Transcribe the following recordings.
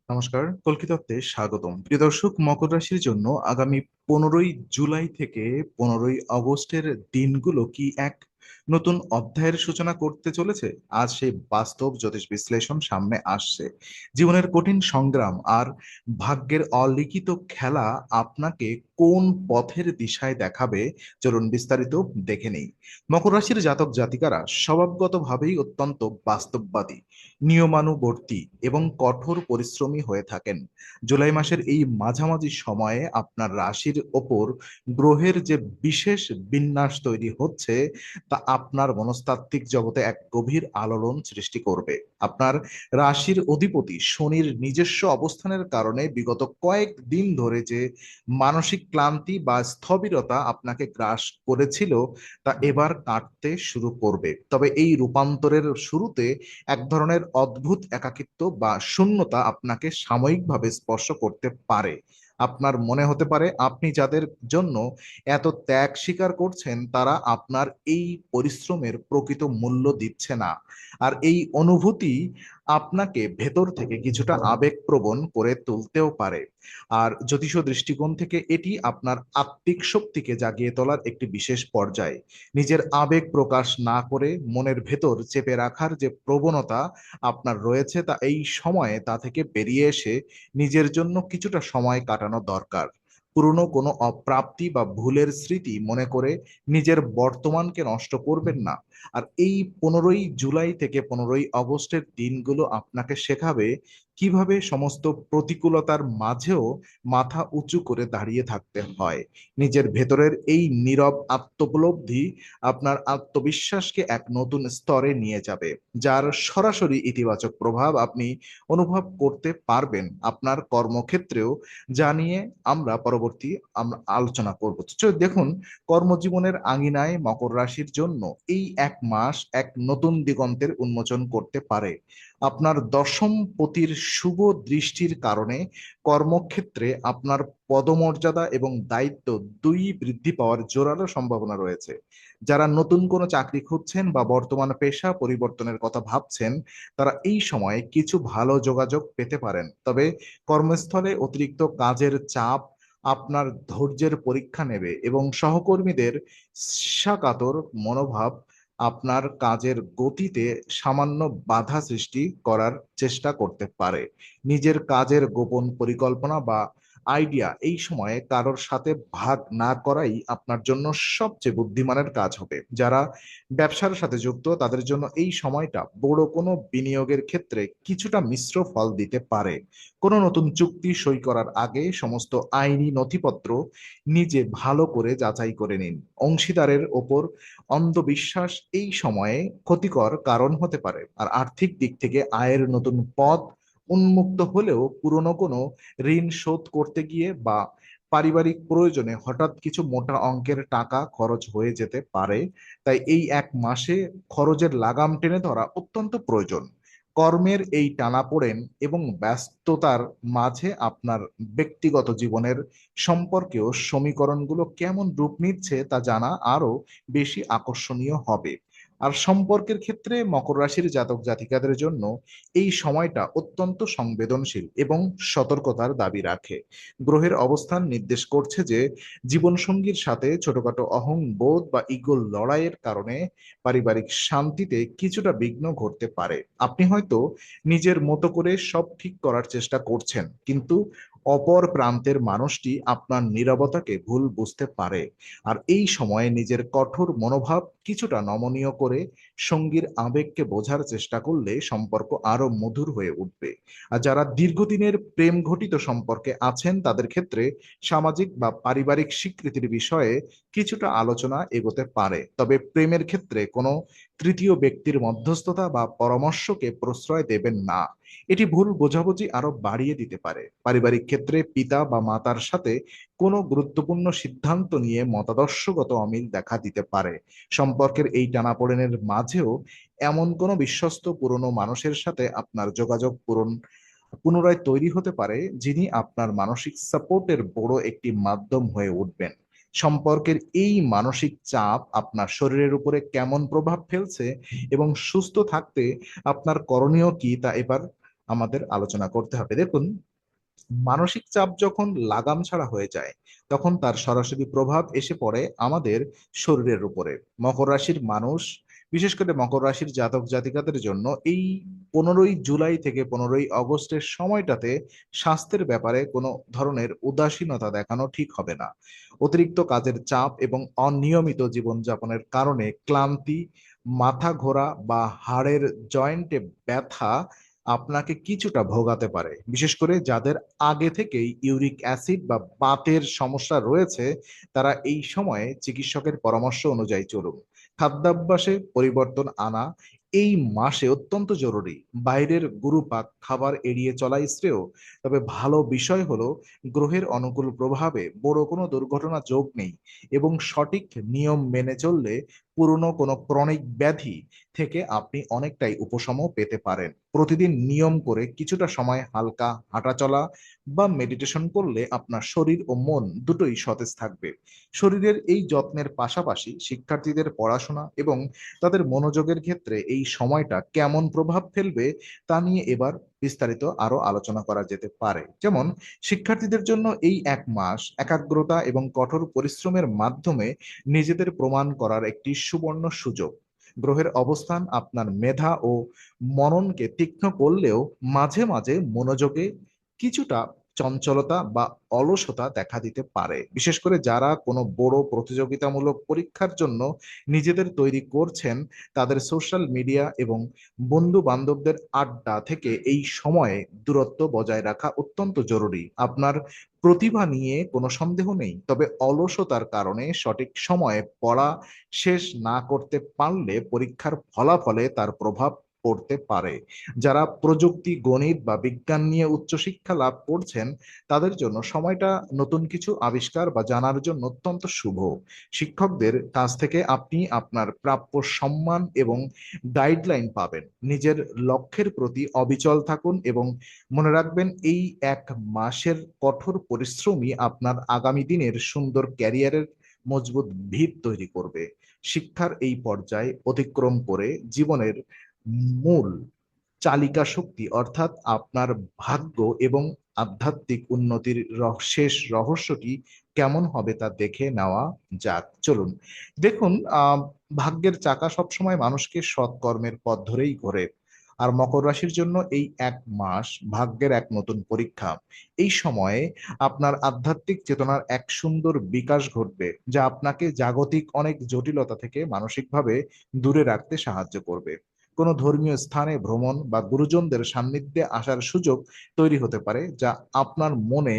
নমস্কার, কল্কিতাতে স্বাগতম। প্রিয় দর্শক, মকর রাশির জন্য আগামী 15ই জুলাই থেকে 15ই আগস্টের দিনগুলো কি এক নতুন অধ্যায়ের সূচনা করতে চলেছে। আজ সেই বাস্তব জ্যোতিষ বিশ্লেষণ সামনে আসছে। জীবনের কঠিন সংগ্রাম আর ভাগ্যের অলিখিত খেলা আপনাকে কোন পথের দিশায় দেখাবে, চলুন বিস্তারিত দেখে নেই। মকর রাশির জাতক জাতিকারা স্বভাবগতভাবেই অত্যন্ত বাস্তববাদী, নিয়মানুবর্তী এবং কঠোর পরিশ্রমী হয়ে থাকেন। জুলাই মাসের এই মাঝামাঝি সময়ে আপনার রাশির ওপর গ্রহের যে বিশেষ বিন্যাস তৈরি হচ্ছে, তা আপনার মনস্তাত্ত্বিক জগতে এক গভীর আলোড়ন সৃষ্টি করবে। আপনার রাশির অধিপতি শনির নিজস্ব অবস্থানের কারণে বিগত কয়েক দিন ধরে যে মানসিক ক্লান্তি বা স্থবিরতা আপনাকে গ্রাস করেছিল, তা এবার কাটতে শুরু করবে। তবে এই রূপান্তরের শুরুতে এক ধরনের অদ্ভুত একাকিত্ব বা শূন্যতা আপনাকে সাময়িকভাবে স্পর্শ করতে পারে। আপনার মনে হতে পারে আপনি যাদের জন্য এত ত্যাগ স্বীকার করছেন, তারা আপনার এই পরিশ্রমের প্রকৃত মূল্য দিচ্ছে না। আর এই অনুভূতি আপনাকে ভেতর থেকে কিছুটা আবেগপ্রবণ করে তুলতেও পারে। আর জ্যোতিষ দৃষ্টিকোণ থেকে এটি আপনার আত্মিক শক্তিকে জাগিয়ে তোলার একটি বিশেষ পর্যায়। নিজের আবেগ প্রকাশ না করে মনের ভেতর চেপে রাখার যে প্রবণতা আপনার রয়েছে, তা এই সময়ে তা থেকে বেরিয়ে এসে নিজের জন্য কিছুটা সময় কাটানো দরকার। পুরনো কোনো অপ্রাপ্তি বা ভুলের স্মৃতি মনে করে নিজের বর্তমানকে নষ্ট করবেন না। আর এই 15ই জুলাই থেকে 15ই আগস্টের দিনগুলো আপনাকে শেখাবে কিভাবে সমস্ত প্রতিকূলতার মাঝেও মাথা উঁচু করে দাঁড়িয়ে থাকতে হয়। নিজের ভেতরের এই নীরব আত্মোপলব্ধি আপনার আত্মবিশ্বাসকে এক নতুন স্তরে নিয়ে যাবে, যার সরাসরি ইতিবাচক প্রভাব আপনি অনুভব করতে পারবেন আপনার কর্মক্ষেত্রেও, যা নিয়ে আমরা আলোচনা করব। তো দেখুন, কর্মজীবনের আঙিনায় মকর রাশির জন্য এই এক মাস এক নতুন দিগন্তের উন্মোচন করতে পারে। আপনার দশম পতির শুভ দৃষ্টির কারণে কর্মক্ষেত্রে আপনার পদমর্যাদা এবং দায়িত্ব দুই বৃদ্ধি পাওয়ার জোরালো সম্ভাবনা রয়েছে। যারা নতুন কোনো চাকরি খুঁজছেন বা বর্তমান পেশা পরিবর্তনের কথা ভাবছেন, তারা এই সময়ে কিছু ভালো যোগাযোগ পেতে পারেন। তবে কর্মস্থলে অতিরিক্ত কাজের চাপ আপনার ধৈর্যের পরীক্ষা নেবে এবং সহকর্মীদের ঈর্ষাকাতর মনোভাব আপনার কাজের গতিতে সামান্য বাধা সৃষ্টি করার চেষ্টা করতে পারে। নিজের কাজের গোপন পরিকল্পনা বা আইডিয়া এই সময়ে কারোর সাথে ভাগ না করাই আপনার জন্য সবচেয়ে বুদ্ধিমানের কাজ হবে। যারা ব্যবসার সাথে যুক্ত, তাদের জন্য এই সময়টা বড় কোনো বিনিয়োগের ক্ষেত্রে কিছুটা মিশ্র ফল দিতে পারে। কোনো নতুন চুক্তি সই করার আগে সমস্ত আইনি নথিপত্র নিজে ভালো করে যাচাই করে নিন। অংশীদারের ওপর অন্ধবিশ্বাস এই সময়ে ক্ষতিকর কারণ হতে পারে। আর আর্থিক দিক থেকে আয়ের নতুন পথ উন্মুক্ত হলেও পুরনো কোনো ঋণ শোধ করতে গিয়ে বা পারিবারিক প্রয়োজনে হঠাৎ কিছু মোটা অঙ্কের টাকা খরচ হয়ে যেতে পারে। তাই এই এক মাসে খরচের লাগাম টেনে ধরা অত্যন্ত প্রয়োজন। কর্মের এই টানাপোড়েন এবং ব্যস্ততার মাঝে আপনার ব্যক্তিগত জীবনের সম্পর্কেও সমীকরণগুলো কেমন রূপ নিচ্ছে তা জানা আরো বেশি আকর্ষণীয় হবে। আর সম্পর্কের ক্ষেত্রে মকর রাশির জাতক জাতিকাদের জন্য এই সময়টা অত্যন্ত সংবেদনশীল এবং সতর্কতার দাবি রাখে। গ্রহের অবস্থান নির্দেশ করছে যে জীবনসঙ্গীর সাথে ছোটখাটো অহংবোধ বা ইগোর লড়াইয়ের কারণে পারিবারিক শান্তিতে কিছুটা বিঘ্ন ঘটতে পারে। আপনি হয়তো নিজের মতো করে সব ঠিক করার চেষ্টা করছেন, কিন্তু অপর প্রান্তের মানুষটি আপনার নীরবতাকে ভুল বুঝতে পারে। আর এই সময়ে নিজের কঠোর মনোভাব কিছুটা নমনীয় করে সঙ্গীর আবেগকে বোঝার চেষ্টা করলে সম্পর্ক আরো মধুর হয়ে উঠবে। আর যারা দীর্ঘদিনের প্রেম ঘটিত সম্পর্কে আছেন, তাদের ক্ষেত্রে সামাজিক বা পারিবারিক স্বীকৃতির বিষয়ে কিছুটা আলোচনা এগোতে পারে। তবে প্রেমের ক্ষেত্রে কোনো তৃতীয় ব্যক্তির মধ্যস্থতা বা পরামর্শকে প্রশ্রয় দেবেন না। এটি ভুল বোঝাবুঝি আরো বাড়িয়ে দিতে পারে। পারিবারিক ক্ষেত্রে পিতা বা মাতার সাথে কোনো গুরুত্বপূর্ণ সিদ্ধান্ত নিয়ে মতাদর্শগত অমিল দেখা দিতে পারে। সম্পর্কের এই টানাপোড়েনের মাঝেও এমন কোনো বিশ্বস্ত পুরনো মানুষের সাথে আপনার যোগাযোগ পুনরায় তৈরি হতে পারে, যিনি আপনার মানসিক সাপোর্টের বড় একটি মাধ্যম হয়ে উঠবেন। সম্পর্কের এই মানসিক চাপ আপনার শরীরের উপরে কেমন প্রভাব ফেলছে এবং সুস্থ থাকতে আপনার করণীয় কি, তা এবার আমাদের আলোচনা করতে হবে। দেখুন, মানসিক চাপ যখন লাগাম ছাড়া হয়ে যায় তখন তার সরাসরি প্রভাব এসে পড়ে আমাদের শরীরের উপরে। মকর রাশির মানুষ, বিশেষ করে মকর রাশির জাতক জাতিকাদের জন্য এই 15ই জুলাই থেকে 15ই অগস্টের সময়টাতে স্বাস্থ্যের ব্যাপারে কোনো ধরনের উদাসীনতা দেখানো ঠিক হবে না। অতিরিক্ত কাজের চাপ এবং অনিয়মিত জীবনযাপনের কারণে ক্লান্তি, মাথা ঘোরা বা হাড়ের জয়েন্টে ব্যথা আপনাকে কিছুটা ভোগাতে পারে। বিশেষ করে যাদের আগে থেকেই ইউরিক অ্যাসিড বা বাতের সমস্যা রয়েছে, তারা এই সময়ে চিকিৎসকের পরামর্শ অনুযায়ী চলুন। খাদ্যাভ্যাসে পরিবর্তন আনা এই মাসে অত্যন্ত জরুরি। বাইরের গুরুপাক খাবার এড়িয়ে চলাই শ্রেয়। তবে ভালো বিষয় হলো, গ্রহের অনুকূল প্রভাবে বড় কোনো দুর্ঘটনা যোগ নেই এবং সঠিক নিয়ম মেনে চললে পুরনো কোনো ক্রনিক ব্যাধি থেকে আপনি অনেকটাই উপশম পেতে পারেন। প্রতিদিন নিয়ম করে কিছুটা সময় হালকা হাঁটাচলা বা মেডিটেশন করলে আপনার শরীর ও মন দুটোই সতেজ থাকবে। শরীরের এই যত্নের পাশাপাশি শিক্ষার্থীদের পড়াশোনা এবং তাদের মনোযোগের ক্ষেত্রে এই সময়টা কেমন প্রভাব ফেলবে তা নিয়ে এবার বিস্তারিত আরো আলোচনা করা যেতে পারে। যেমন, শিক্ষার্থীদের জন্য এই 1 মাস একাগ্রতা এবং কঠোর পরিশ্রমের মাধ্যমে নিজেদের প্রমাণ করার একটি সুবর্ণ সুযোগ। গ্রহের অবস্থান আপনার মেধা ও মননকে তীক্ষ্ণ করলেও মাঝে মাঝে মনোযোগে কিছুটা চঞ্চলতা বা অলসতা দেখা দিতে পারে। বিশেষ করে যারা কোনো বড় প্রতিযোগিতামূলক পরীক্ষার জন্য নিজেদের তৈরি করছেন, তাদের সোশ্যাল মিডিয়া এবং বন্ধু বান্ধবদের আড্ডা থেকে এই সময়ে দূরত্ব বজায় রাখা অত্যন্ত জরুরি। আপনার প্রতিভা নিয়ে কোনো সন্দেহ নেই, তবে অলসতার কারণে সঠিক সময়ে পড়া শেষ না করতে পারলে পরীক্ষার ফলাফলে তার প্রভাব পড়তে পারে। যারা প্রযুক্তি, গণিত বা বিজ্ঞান নিয়ে উচ্চশিক্ষা লাভ করছেন, তাদের জন্য সময়টা নতুন কিছু আবিষ্কার বা জানার জন্য অত্যন্ত শুভ। শিক্ষকদের কাছ থেকে আপনি আপনার প্রাপ্য সম্মান এবং গাইডলাইন পাবেন। নিজের লক্ষ্যের প্রতি অবিচল থাকুন এবং মনে রাখবেন, এই 1 মাসের কঠোর পরিশ্রমই আপনার আগামী দিনের সুন্দর ক্যারিয়ারের মজবুত ভিত তৈরি করবে। শিক্ষার এই পর্যায়ে অতিক্রম করে জীবনের মূল চালিকা শক্তি অর্থাৎ আপনার ভাগ্য এবং আধ্যাত্মিক উন্নতির শেষ রহস্যটি কেমন হবে তা দেখে নেওয়া যাক। চলুন দেখুন, ভাগ্যের চাকা সবসময় মানুষকে সৎকর্মের পথ ধরেই ঘোরে। আর মকর রাশির জন্য এই 1 মাস ভাগ্যের এক নতুন পরীক্ষা। এই সময়ে আপনার আধ্যাত্মিক চেতনার এক সুন্দর বিকাশ ঘটবে, যা আপনাকে জাগতিক অনেক জটিলতা থেকে মানসিকভাবে দূরে রাখতে সাহায্য করবে। কোনো ধর্মীয় স্থানে ভ্রমণ বা গুরুজনদের সান্নিধ্যে আসার সুযোগ তৈরি হতে পারে, যা আপনার মনে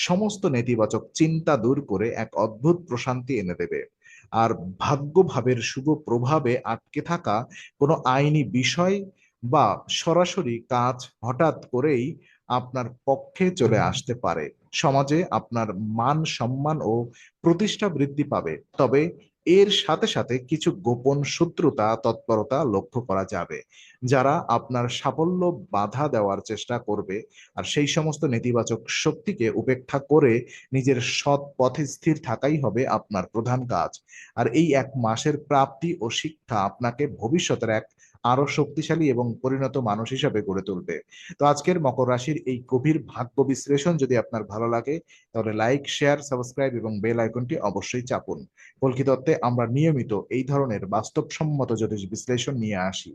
সমস্ত নেতিবাচক চিন্তা দূর করে এক অদ্ভুত প্রশান্তি এনে দেবে। আর ভাগ্যভাবের শুভ প্রভাবে আটকে থাকা কোনো আইনি বিষয় বা সরাসরি কাজ হঠাৎ করেই আপনার পক্ষে চলে আসতে পারে। সমাজে আপনার মান সম্মান ও প্রতিষ্ঠা বৃদ্ধি পাবে, তবে এর সাথে সাথে কিছু গোপন শত্রুতা তৎপরতা লক্ষ্য করা যাবে, যারা আপনার সাফল্য বাধা দেওয়ার চেষ্টা করবে। আর সেই সমস্ত নেতিবাচক শক্তিকে উপেক্ষা করে নিজের সৎ পথে স্থির থাকাই হবে আপনার প্রধান কাজ। আর এই 1 মাসের প্রাপ্তি ও শিক্ষা আপনাকে ভবিষ্যতের এক আরো শক্তিশালী এবং পরিণত মানুষ হিসাবে গড়ে তুলবে। তো আজকের মকর রাশির এই গভীর ভাগ্য বিশ্লেষণ যদি আপনার ভালো লাগে, তাহলে লাইক, শেয়ার, সাবস্ক্রাইব এবং বেল আইকনটি অবশ্যই চাপুন। কল্কি তত্ত্বে আমরা নিয়মিত এই ধরনের বাস্তবসম্মত জ্যোতিষ বিশ্লেষণ নিয়ে আসি।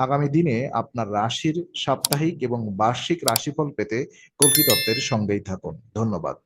আগামী দিনে আপনার রাশির সাপ্তাহিক এবং বার্ষিক রাশিফল পেতে কল্কি তত্ত্বের সঙ্গেই থাকুন। ধন্যবাদ।